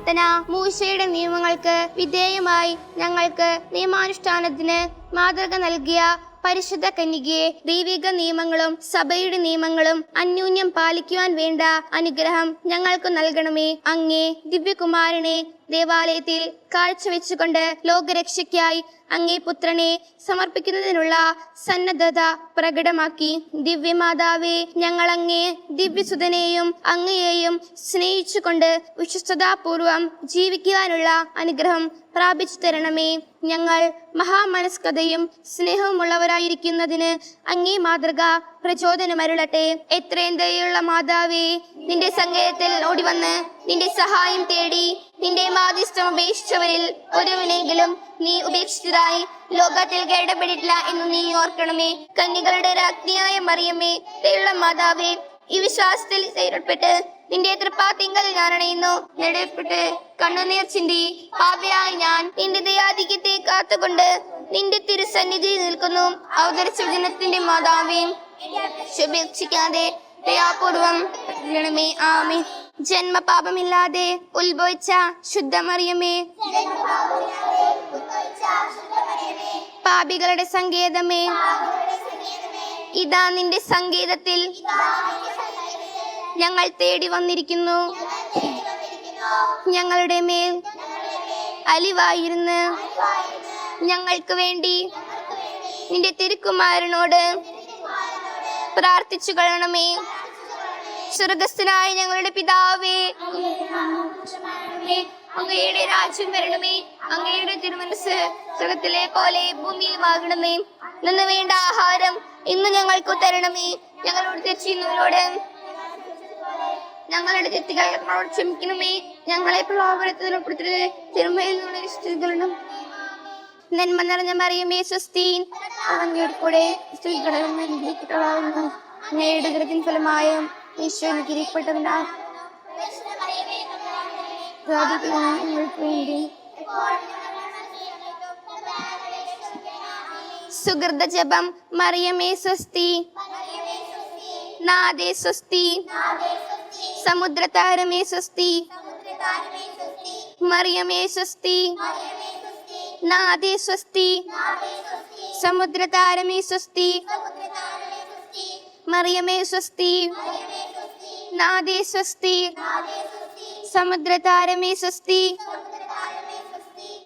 പ്രാർത്ഥന മൂശയുടെ നിയമങ്ങൾക്ക് വിധേയമായി ഞങ്ങൾക്ക് നിയമാനുഷ്ഠാനത്തിന് മാതൃക നൽകിയ പരിശുദ്ധ കന്യകയെ ദൈവിക നിയമങ്ങളും സഭയുടെ നിയമങ്ങളും അന്യോന്യം പാലിക്കുവാൻ വേണ്ട അനുഗ്രഹം ഞങ്ങൾക്ക് നൽകണമേ. അങ്ങേ ദിവ്യകുമാരനെ ദേവാലയത്തിൽ കാഴ്ചവെച്ചുകൊണ്ട് ലോകരക്ഷയ്ക്കായി അങ്ങേ പുത്രനെ സമർപ്പിക്കുന്നതിനുള്ള സന്നദ്ധത പ്രകടമാക്കി. ദിവ്യമാതാവേ, ഞങ്ങൾ അങ്ങേ ദിവ്യസുതനെയും അങ്ങയെയും സ്നേഹിച്ചുകൊണ്ട് വിശ്വസ്തതാപൂർവം ജീവിക്കുവാനുള്ള അനുഗ്രഹം പ്രാപിച്ചു തരണമേ. ഞങ്ങൾ മഹാമനസ്കതയും സ്നേഹവുമുള്ളവരായിരിക്കുന്നതിന് അങ്ങേ മാതൃക പ്രചോദനമരുളട്ടെ. എത്രയും ദയുള്ള മാതാവേ, നിന്റെ സങ്കേതത്തിൽ ഓടിവന്ന് നിന്റെ സഹായം തേടി നിന്റെ മാധ്യസ്ഥം ഉപേക്ഷിച്ചവരിൽ ഒരുവനെങ്കിലും നീ ഉപേക്ഷിച്ചതായി ലോകത്തിൽ കേടപ്പെട്ടിട്ടില്ല എന്ന് നീ ഓർക്കണമേ. കന്യകളുടെ രാജ്ഞിയായ മറിയമ്മേ, ദയുള്ള മാതാവേ, ഈ വിശ്വാസത്തിൽ സ്ഥിരപ്പെട്ട് നിന്റെ തൃപ്പാത്തിങ്കൽ ഞാൻ അണയുന്നു. നെടുപ്പെട്ട് കണ്ണുനീർ ചിന്തി പാപിയായ ഞാൻ നിന്റെ ദയാധിക്യത്തെ കാത്തുകൊണ്ട് നിന്റെ തിരുസന്നിധി നിൽക്കുന്നു. അവതരിച്ച ജനത്തിന്റെ മാതാവേ, ശുഭേക്ഷിക്കാതെ ദയാപൂർവം ണമേ. ആമേൻ. ജന്മപാപമില്ലാതെ ഉത്ഭവിച്ച ശുദ്ധമറിയമേ, പാപികളുടെ സങ്കേതമേ, ഇതാ നിന്റെ സങ്കേതത്തിൽ ഞങ്ങൾ തേടി വന്നിരിക്കുന്നു. ഞങ്ങളുടെ മേൽ അലിവായിരുന്ന് ഞങ്ങൾക്ക് വേണ്ടി നിന്റെ തിരുക്കുമാരനോട് പ്രാർത്ഥിച്ചു കൊള്ളണമേ. സ്വർഗസ്ഥനായ ഞങ്ങളുടെ പിതാവേ, അങ്ങയുടെ രാജ്യം വരണമേ. അങ്ങയുടെ തിരുമനസ് സ്വർഗത്തിലെ പോലെ ഭൂമിയിലുമാകണമേ. നിന്ന് വേണ്ട ആഹാരം ഇന്ന് ഞങ്ങൾക്ക് തരണമേ. ഞങ്ങളോട് തെറ്റുന്നവരോട് ഞങ്ങളുടെ തെറ്റുകൾ ഞങ്ങളോട് ക്ഷമിക്കണമേ. ഞങ്ങളെ പ്രലോഭനത്തിൽ ഉൾപ്പെടുത്തരുതേ, തിന്മയിൽ നിന്ന് രക്ഷിച്ചുകൊള്ളണം. നന്മ നിറഞ്ഞ മറിയമേ, സ്വസ്തി, അങ്ങയുടെ കൂടെ സ്ത്രീകളിൽ അനുഗ്രഹിക്കപ്പെട്ടവളാകുന്നു. അങ്ങയുടെ ഉദരത്തിൻ ഫലമായ ഈശോ അനുഗ്രഹിക്കപ്പെട്ടവനാണ്. സുഹൃത ജപം. മറിയമേ സ്വസ്തി, നാദേ സ്വസ്തി, സമുദ്രതാരമേ സ്വസ്തി, മറിയമേ സ്വസ്തി, നാദേ സ്വസ്തി, സമുദ്രതാരമേ സ്വസ്തി, മറിയമേ സ്വസ്തി, നാദേ സ്വസ്തി, സമുദ്രതാരമേ സ്വസ്തി.